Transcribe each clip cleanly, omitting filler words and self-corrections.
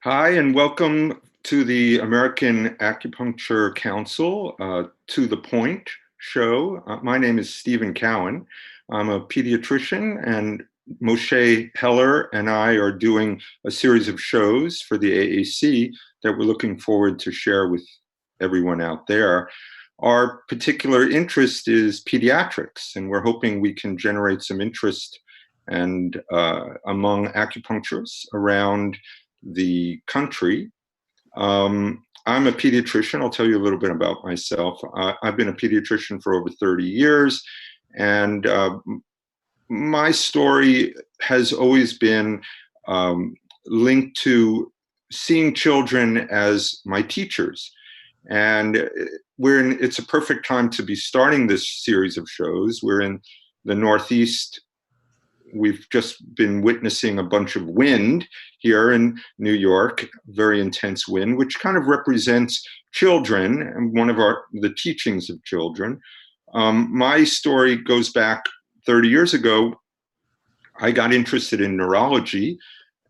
Hi, and welcome to the American Acupuncture Council To the Point show. My name is Stephen Cowan. I'm a pediatrician, and Moshe Heller and I are doing a series of shows for the AAC that we're looking forward to share with everyone out there. Our particular interest is pediatrics, and we're hoping we can generate some interest and among acupuncturists around the country. I'm a pediatrician. I'll tell you a little bit about myself. I've been a pediatrician for over 30 years, and my story has always been linked to seeing children as my teachers. And it's a perfect time to be starting this series of shows. We're in the Northeast. We've just been witnessing a bunch of wind here in New York, very intense wind, which kind of represents children and one of the teachings of children. My story goes back 30 years ago. I got interested in neurology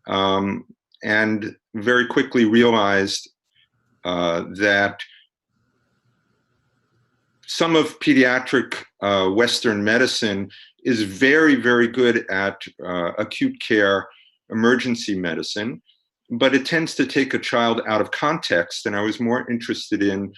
and very quickly realized that some of pediatric Western medicine is very, very good at acute care emergency medicine, but it tends to take a child out of context. And I was more interested in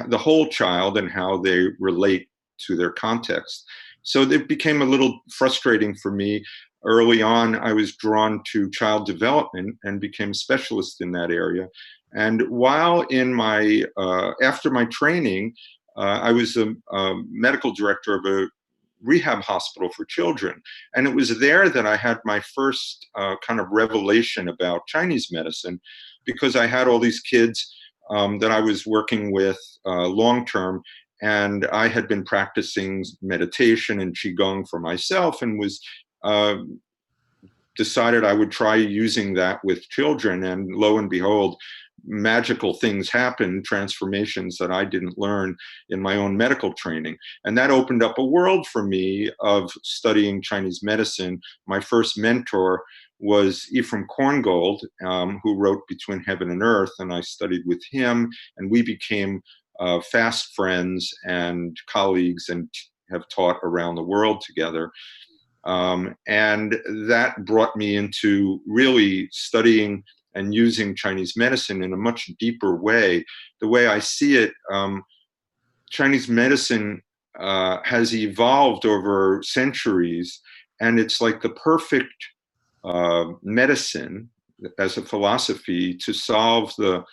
the whole child and how they relate to their context. So it became a little frustrating for me. Early on, I was drawn to child development and became a specialist in that area. And while after my training, I was a medical director of a rehab hospital for children. And it was there that I had my first kind of revelation about Chinese medicine, because I had all these kids that I was working with long-term, and I had been practicing meditation and Qigong for myself, and was decided I would try using that with children. And lo and behold, magical things happen, transformations that I didn't learn in my own medical training. And that opened up a world for me of studying Chinese medicine. My first mentor was Ephraim Korngold, who wrote Between Heaven and Earth, and I studied with him, and we became fast friends and colleagues, and have taught around the world together. And that brought me into really studying and using Chinese medicine in a much deeper way. The way I see it, Chinese medicine has evolved over centuries, and it's like the perfect medicine as a philosophy to solve the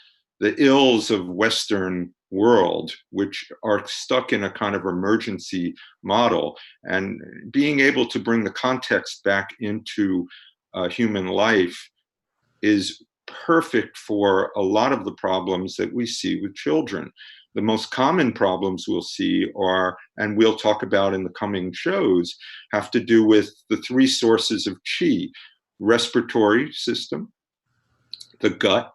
ills of Western world, which are stuck in a kind of emergency model. And being able to bring the context back into human life is perfect for a lot of the problems that we see with children. The most common problems we'll see are, and we'll talk about in the coming shows, have to do with the three sources of qi: respiratory system, the gut,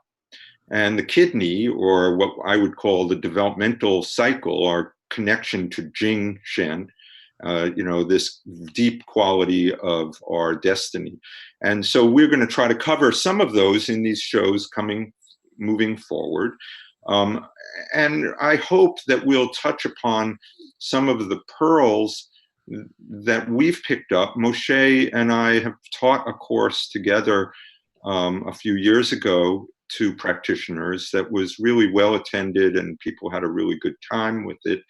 and the kidney, or what I would call the developmental cycle, our connection to Jing Shen, this deep quality of our destiny. And so we're going to try to cover some of those in these shows moving forward. And I hope that we'll touch upon some of the pearls that we've picked up. Moshe and I have taught a course together a few years ago to practitioners that was really well attended, and people had a really good time with it.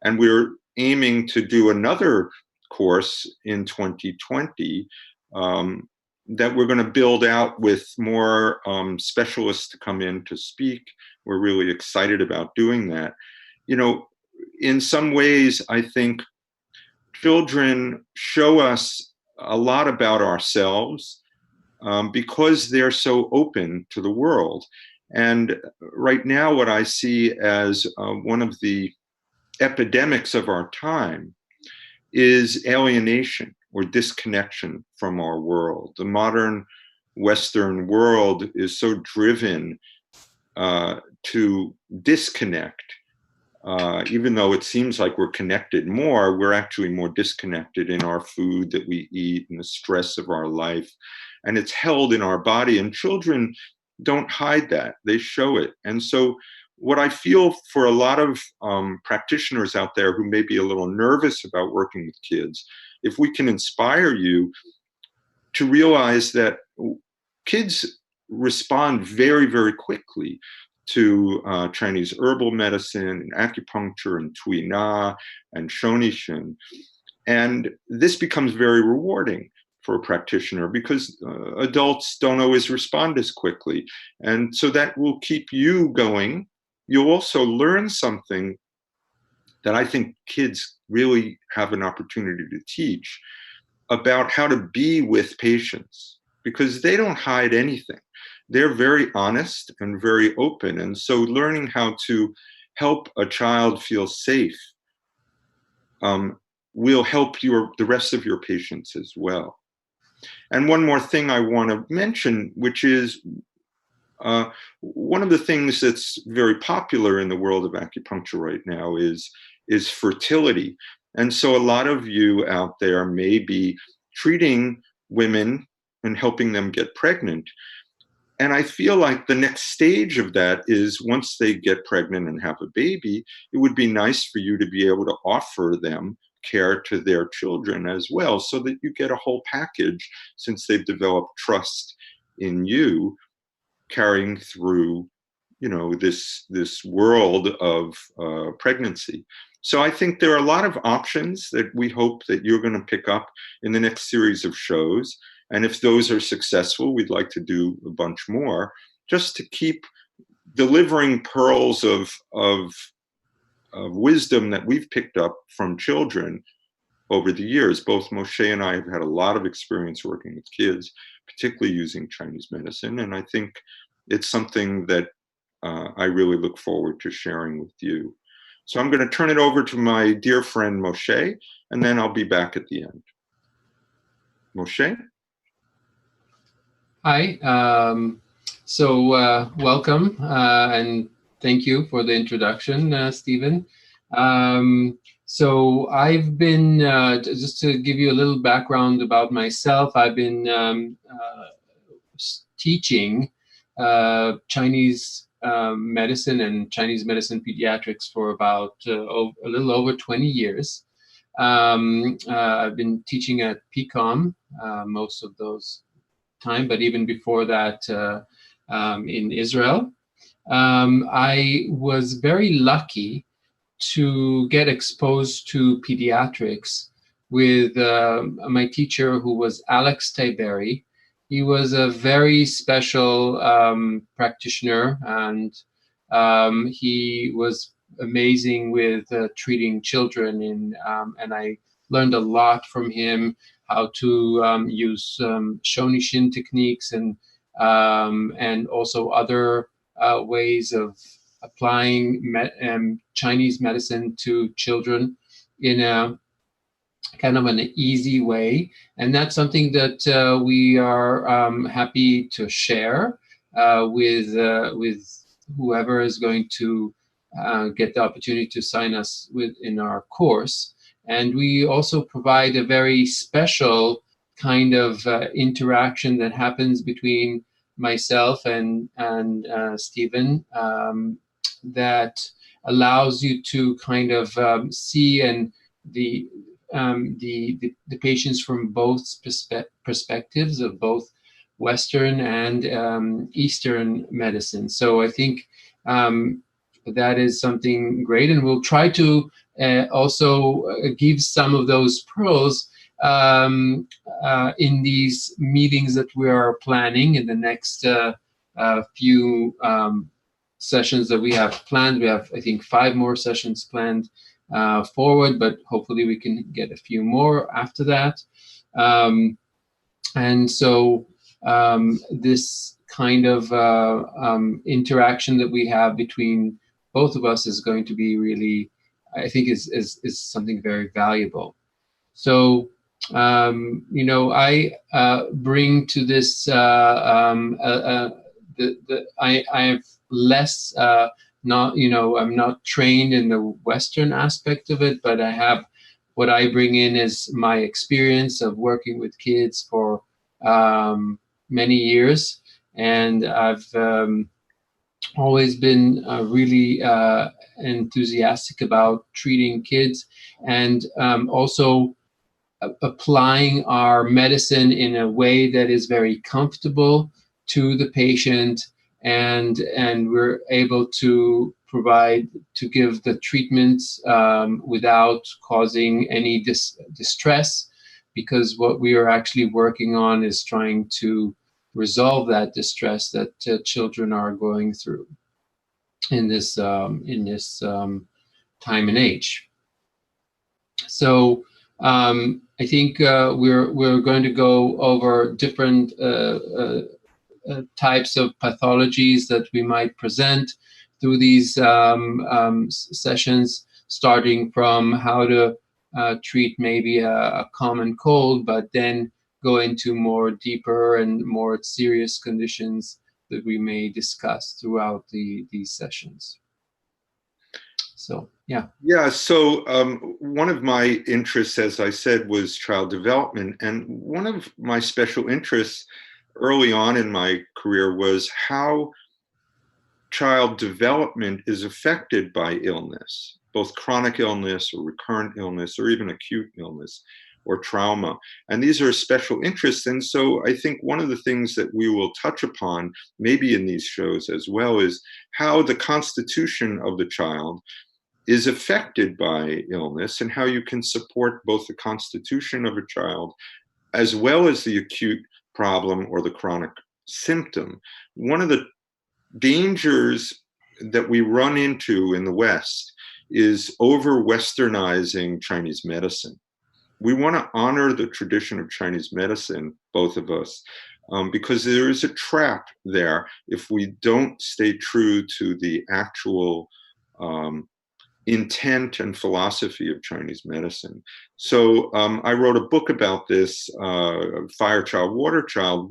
And we're aiming to do another course in 2020 that we're going to build out with more specialists to come in to speak. We're really excited about doing that. In some ways, I think children show us a lot about ourselves because they're so open to the world. And right now, what I see as one of the epidemics of our time is alienation or disconnection from our world. The modern Western world is so driven to disconnect. Even though it seems like we're connected more, we're actually more disconnected in our food that we eat and the stress of our life. And it's held in our body. And children don't hide that. They show it. And so what I feel for a lot of practitioners out there who may be a little nervous about working with kids, if we can inspire you to realize that kids respond very, very quickly to Chinese herbal medicine and acupuncture and Tui Na and Shonishin. And this becomes very rewarding for a practitioner because adults don't always respond as quickly. And so that will keep you going. You'll also learn something that I think kids really have an opportunity to teach about how to be with patients, because they don't hide anything. They're very honest and very open. And so learning how to help a child feel safe will help the rest of your patients as well. And one more thing I want to mention, which is one of the things that's very popular in the world of acupuncture right now is fertility. And so a lot of you out there may be treating women and helping them get pregnant. And I feel like the next stage of that is once they get pregnant and have a baby, it would be nice for you to be able to offer them care to their children as well, so that you get a whole package since they've developed trust in you carrying through, this world of pregnancy. So I think there are a lot of options that we hope that you're going to pick up in the next series of shows. And if those are successful, we'd like to do a bunch more, just to keep delivering pearls of wisdom that we've picked up from children over the years. Both Moshe and I have had a lot of experience working with kids, particularly using Chinese medicine. And I think it's something that I really look forward to sharing with you. So I'm going to turn it over to my dear friend Moshe, and then I'll be back at the end. Moshe? Hi. Welcome, and thank you for the introduction, Stephen. So I've been, just to give you a little background about myself, I've been teaching Chinese medicine and Chinese medicine pediatrics for about a little over 20 years. I've been teaching at PCOM most of those time, but even before that in Israel. I was very lucky to get exposed to pediatrics with my teacher, who was Alex Tiberi. He was a very special practitioner, and he was amazing with treating children. And I learned a lot from him, how to use Shonishin techniques and also other ways of applying Chinese medicine to children in a kind of an easy way. And that's something that we are happy to share with whoever is going to get the opportunity to sign us in our course. And we also provide a very special kind of interaction that happens between myself and Stephen that allows you to kind of see the patients from both perspectives of both Western and Eastern medicine. So I think that is something great, and we'll try to also give some of those pearls in these meetings that we are planning in the next few sessions that we have planned. We have, I think, 5 more sessions planned forward, but hopefully we can get a few more after that. And so this kind of interaction that we have between both of us is going to be really, I think, is something very valuable. So, I bring to this, I have less, I'm not trained in the Western aspect of it, but I have, what I bring in is my experience of working with kids for many years, and I've always been really enthusiastic about treating kids, and also applying our medicine in a way that is very comfortable to the patient, and we're able to give the treatments without causing any distress, because what we are actually working on is trying to resolve that distress that children are going through in this time and age. So I think we're going to go over different types of pathologies that we might present through these sessions, starting from how to treat maybe a common cold, but then go into more deeper and more serious conditions that we may discuss throughout these sessions. So, yeah. Yeah, so one of my interests, as I said, was child development. And one of my special interests early on in my career was how child development is affected by illness, both chronic illness or recurrent illness or even acute illness or trauma. And these are special interests. And so I think one of the things that we will touch upon, maybe in these shows as well, is how the constitution of the child is affected by illness and how you can support both the constitution of a child as well as the acute problem or the chronic symptom. One of the dangers that we run into in the West is over-Westernizing Chinese medicine. We want to honor the tradition of Chinese medicine, both of us, because there is a trap there if we don't stay true to the actual intent and philosophy of Chinese medicine. So I wrote a book about this, Fire Child, Water Child,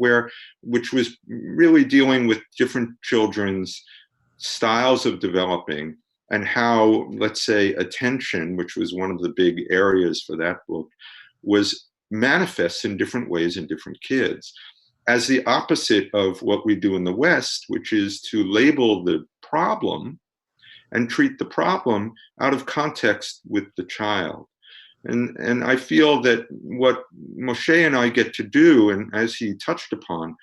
which was really dealing with different children's styles of developing and how, let's say, attention, which was one of the big areas for that book, was manifests in different ways in different kids, as the opposite of what we do in the West, which is to label the problem and treat the problem out of context with the child. And I feel that what Moshe and I get to do, and as he touched upon,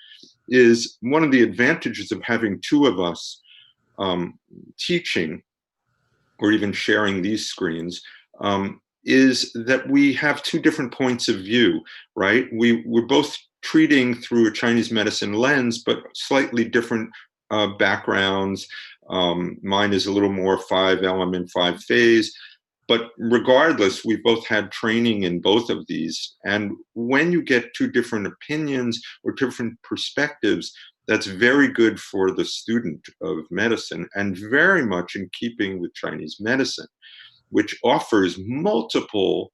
is one of the advantages of having two of us teaching or even sharing these screens, is that we have two different points of view, right? We're both treating through a Chinese medicine lens, but slightly different backgrounds. Mine is a little more 5-element, 5-phase. But regardless, we both had training in both of these. And when you get two different opinions or different perspectives, that's very good for the student of medicine and very much in keeping with Chinese medicine, which offers multiple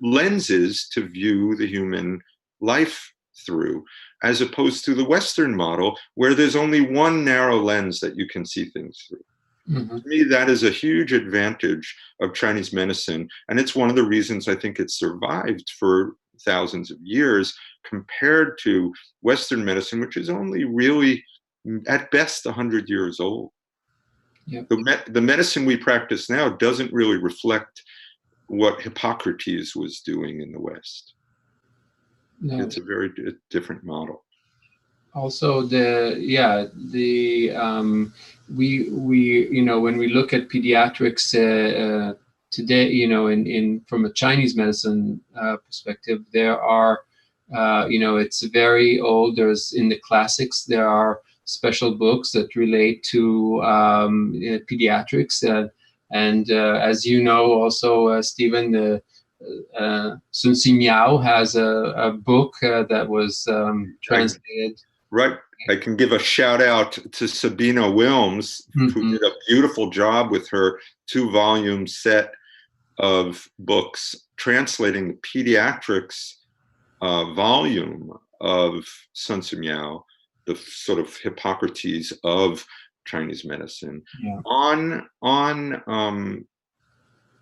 lenses to view the human life through, as opposed to the Western model, where there's only one narrow lens that you can see things through. Mm-hmm. To me, that is a huge advantage of Chinese medicine. And it's one of the reasons I think it's survived for thousands of years compared to Western medicine, which is only really, at best, 100 years old. Yep. The medicine we practice now doesn't really reflect what Hippocrates was doing in the West. No. It's a very different model. Also, we when we look at pediatrics today, in from a Chinese medicine perspective, there are it's very old. There's in the classics there are special books that relate to pediatrics, and as you know, also Stephen, Sun Si Miao has a book that was translated. Right. I can give a shout out to Sabina Wilms, mm-hmm. who did a beautiful job with her 2-volume set of books translating the pediatrics volume of Sun Si Miao, the sort of Hippocrates of Chinese medicine. Yeah. On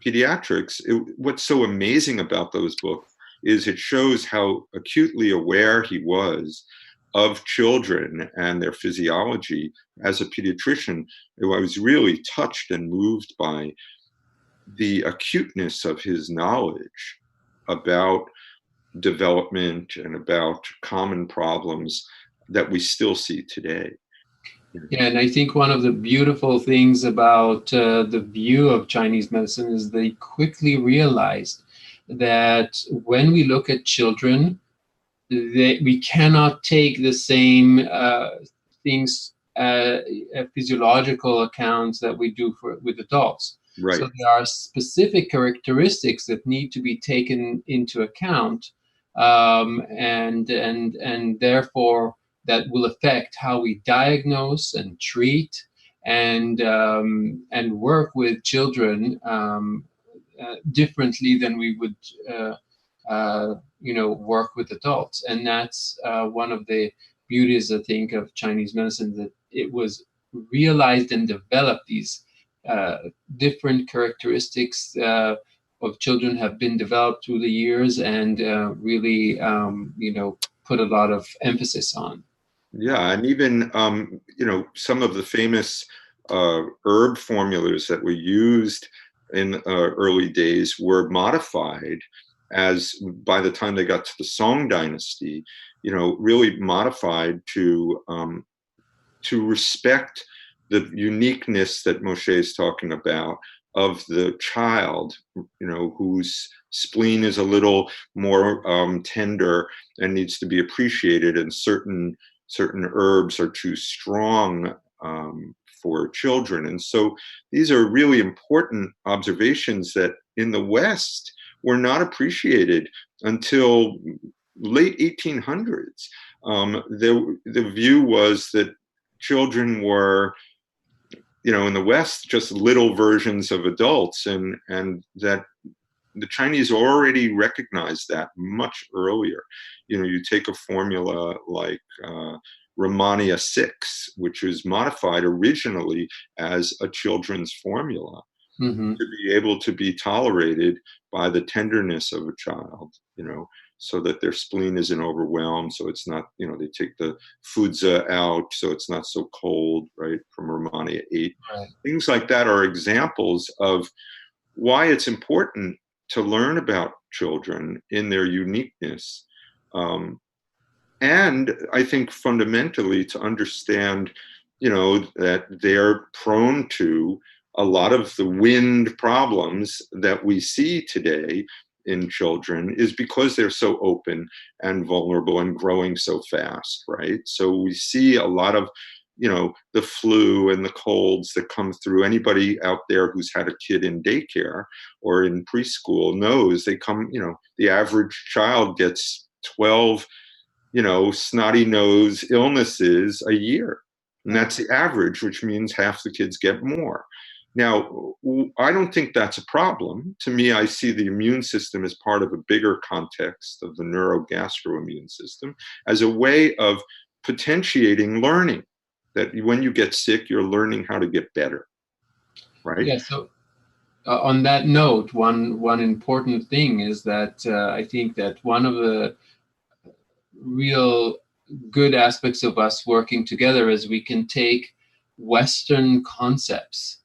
pediatrics, what's so amazing about those books is it shows how acutely aware he was of children and their physiology. As a pediatrician, I was really touched and moved by the acuteness of his knowledge about development and about common problems that we still see today. Yeah, and I think one of the beautiful things about the view of Chinese medicine is they quickly realized that when we look at children, we cannot take the same things, physiological accounts that we do with adults. Right. So there are specific characteristics that need to be taken into account, and therefore that will affect how we diagnose and treat and work with children differently than we would work with adults. And that's one of the beauties, I think, of Chinese medicine, that it was realized and developed. These different characteristics of children have been developed through the years, and really put a lot of emphasis on. Yeah, and even some of the famous herb formulas that were used in early days were modified as, by the time they got to the Song Dynasty, really modified to respect the uniqueness that Moshe is talking about of the child, whose spleen is a little more tender and needs to be appreciated, and certain herbs are too strong for children. And so these are really important observations that in the West were not appreciated until late 1800s. The view was that children were, in the West, just little versions of adults, and that the Chinese already recognized that much earlier. You take a formula like Romania 6, which was modified originally as a children's formula Mm-hmm. to be able to be tolerated by the tenderness of a child, so that their spleen isn't overwhelmed. So it's not, they take the fudza out, so it's not so cold, right, from Romania 8. Right. Things like that are examples of why it's important to learn about children in their uniqueness. And I think fundamentally to understand, that they're prone to a lot of the wind problems that we see today in children is because they're so open and vulnerable and growing so fast, right? So we see a lot of, the flu and the colds that come through. Anybody out there who's had a kid in daycare or in preschool knows they come, the average child gets 12, snotty nose illnesses a year. And that's the average, which means half the kids get more. Now, I don't think that's a problem. To me, I see the immune system as part of a bigger context of the neurogastroimmune system as a way of potentiating learning, that when you get sick, you're learning how to get better, right? Yeah, so on that note, one important thing is that I think that one of the real good aspects of us working together is we can take Western concepts,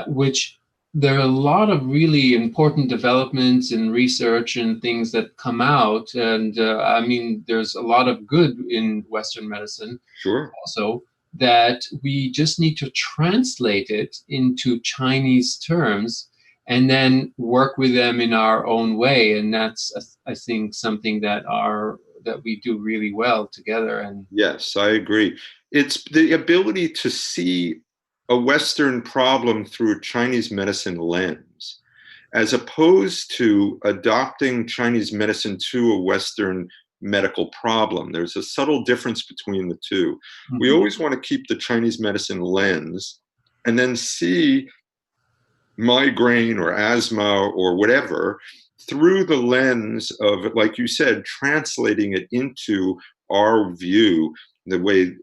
which there are a lot of really important developments in research and things that come out. And there's a lot of good in Western medicine. Sure. Also, that we just need to translate it into Chinese terms and then work with them in our own way. And that's, I think, something that we do really well together. And yes, I agree. It's the ability to see a Western problem through a Chinese medicine lens, as opposed to adopting Chinese medicine to a Western medical problem. There's a subtle difference between the two. Mm-hmm. We always want to keep the Chinese medicine lens and then see migraine or asthma or whatever through the lens of, like you said, translating it into our view, the way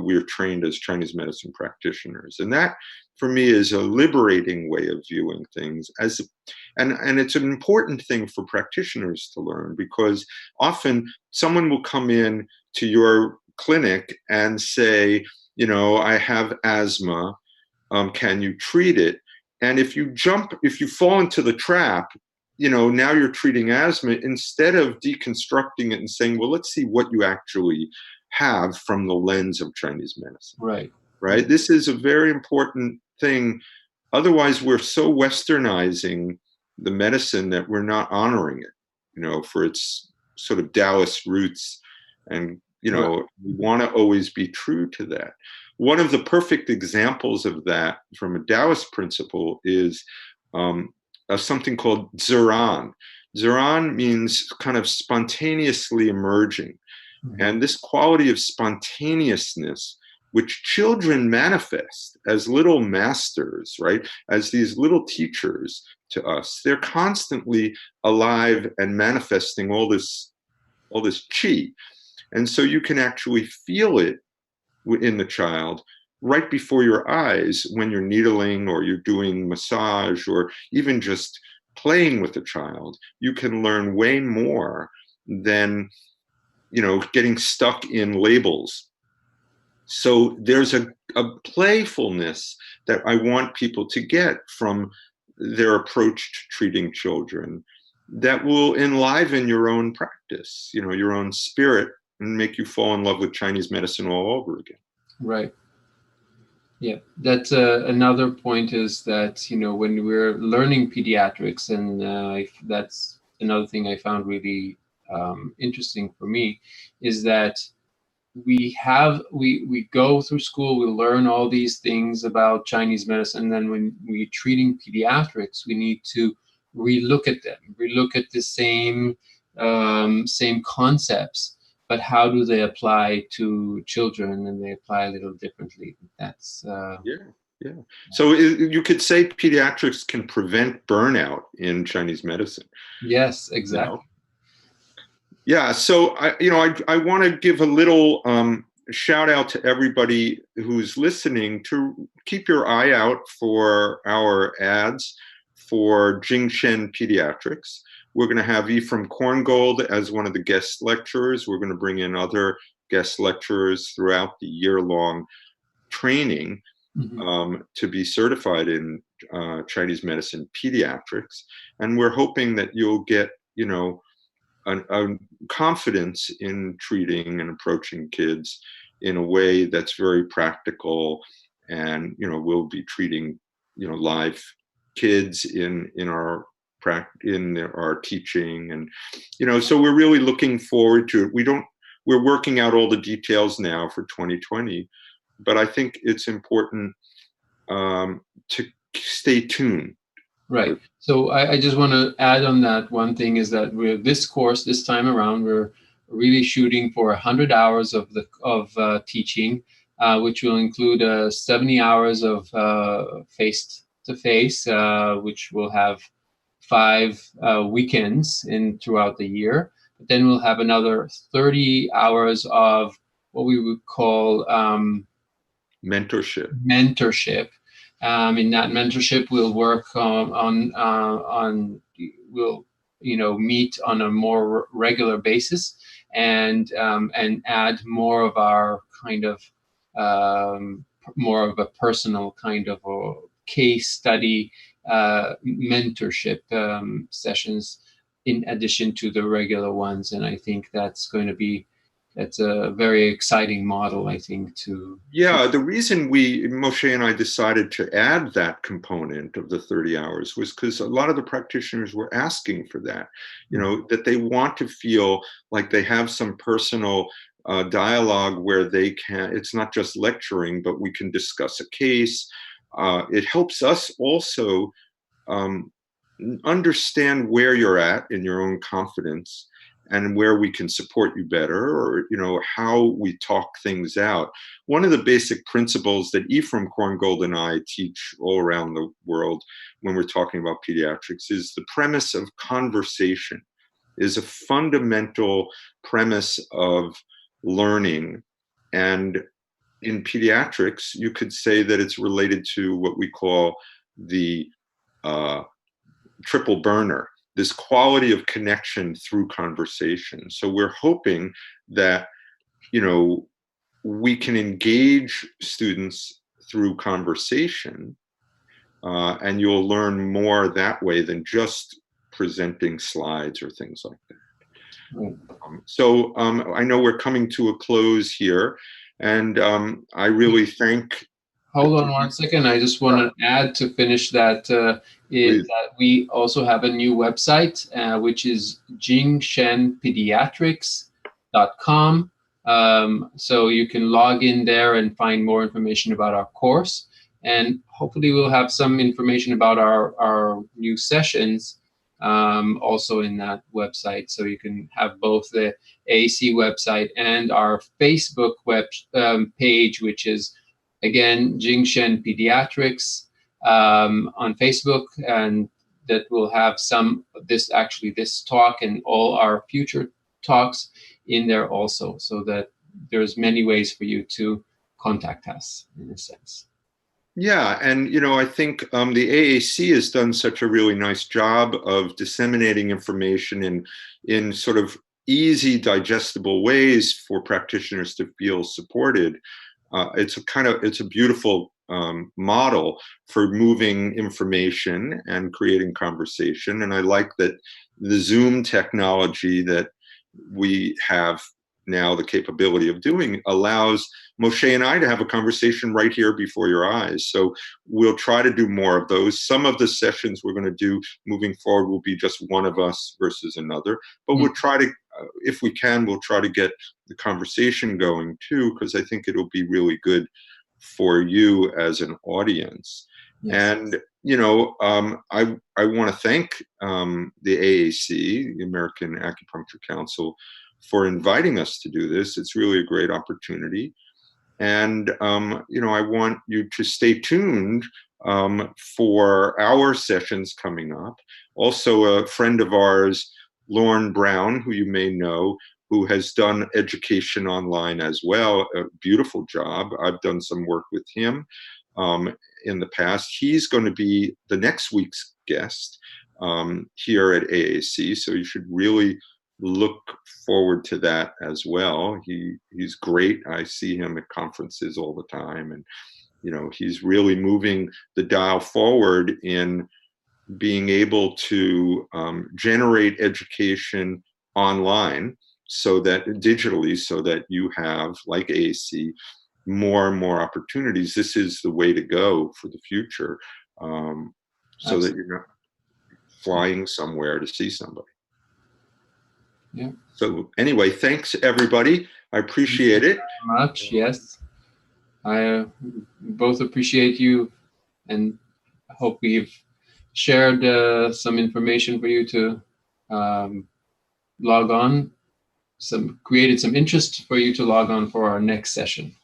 we're trained as Chinese medicine practitioners. And that, for me, is a liberating way of viewing things. And it's an important thing for practitioners to learn, because often someone will come in to your clinic and say, I have asthma. Can you treat it? And if you fall into the trap, now you're treating asthma instead of deconstructing it and saying, well, let's see what you actually have from the lens of Chinese medicine. Right. Right. This is a very important thing. Otherwise, we're so westernizing the medicine that we're not honoring it, for its sort of Taoist roots. And, Right. we want to always be true to that. One of the perfect examples of that from a Taoist principle is something called Ziran. Ziran means kind of spontaneously emerging. Mm-hmm. And this quality of spontaneousness, which children manifest as little masters, right? As these little teachers to us, they're constantly alive and manifesting all this chi. And so you can actually feel it in the child right before your eyes when you're needling or you're doing massage or even just playing with the child. You can learn way more than, getting stuck in labels. So there's a playfulness that I want people to get from their approach to treating children that will enliven your own practice, your own spirit, and make you fall in love with Chinese medicine all over again. Right. Yeah, that's another point is that, when we're learning pediatrics, and that's another thing I found really interesting for me, is that we go through school, we learn all these things about Chinese medicine, and then when we're treating pediatrics, we need to relook at them, relook at the same concepts, but how do they apply to children, and they apply a little differently. That's yeah. So you could say pediatrics can prevent burnout in Chinese medicine. Yes, exactly. Yeah, so I want to give a little shout out to everybody who's listening to keep your eye out for our ads for Jingshen Pediatrics. We're going to have Ephraim Korngold as one of the guest lecturers. We're going to bring in other guest lecturers throughout the year-long training to be certified in Chinese medicine pediatrics. And we're hoping that you'll get, a confidence in treating and approaching kids in a way that's very practical, and we'll be treating live kids in our teaching, and so we're really looking forward to it. We're working out all the details now for 2020, but I think it's important to stay tuned. Right. So I just want to add on that. One thing is that this course this time around, we're really shooting for 100 hours of teaching, which will include 70 hours of face-to-face, which will have 5 weekends throughout the year. But then we'll have another 30 hours of what we would call mentorship. In that mentorship, we'll work we'll meet on a more regular basis, and add more of our kind of more of a personal kind of a case study mentorship sessions in addition to the regular ones. And I think that's a very exciting model, I think, the reason Moshe and I decided to add that component of the 30 hours was because a lot of the practitioners were asking for that, that they want to feel like they have some personal dialogue where it's not just lecturing, but we can discuss a case. It helps us also understand where you're at in your own confidence, and where we can support you better, or how we talk things out. One of the basic principles that Ephraim Korngold and I teach all around the world when we're talking about pediatrics is the premise of conversation is a fundamental premise of learning. And in pediatrics, you could say that it's related to what we call the triple burner, this quality of connection through conversation. So we're hoping that, we can engage students through conversation, and you'll learn more that way than just presenting slides or things like that. So I know we're coming to a close here, and I really thank. Hold on one second. I just want to add to finish that, that we also have a new website, which is jingshenpediatrics.com. So you can log in there and find more information about our course. And hopefully we'll have some information about our new sessions also in that website. So you can have both the AAC website and our Facebook page, which is, again, Jingshen Pediatrics on Facebook, and that will have this talk and all our future talks in there also, so that there's many ways for you to contact us in a sense. Yeah, and I think the AAC has done such a really nice job of disseminating information in sort of easy, digestible ways for practitioners to feel supported. It's a beautiful model for moving information and creating conversation. And I like that the Zoom technology that we have now the capability of doing allows Moshe and I to have a conversation right here before your eyes. So we'll try to do more of those. Some of the sessions we're going to do moving forward will be just one of us versus another, but we'll try to, if we can, we'll try to get the conversation going too, because I think it'll be really good for you as an audience. Yes. And I want to thank the AAC, the American Acupuncture Council, for inviting us to do this. It's really a great opportunity. And, I want you to stay tuned for our sessions coming up. Also, a friend of ours, Lauren Brown, who you may know, who has done education online as well, a beautiful job. I've done some work with him in the past. He's going to be the next week's guest here at AAC, so you should really look forward to that as well. He's great. I see him at conferences all the time, and he's really moving the dial forward in being able to generate education online, so that digitally, so that you have, like AAC, more and more opportunities. This is the way to go for the future, so that you're not flying somewhere to see somebody. Yeah. So anyway, thanks everybody. I appreciate it. Very much. Yes. I both appreciate you, and I hope we've shared some information for you to log on, created some interest for you to log on for our next session.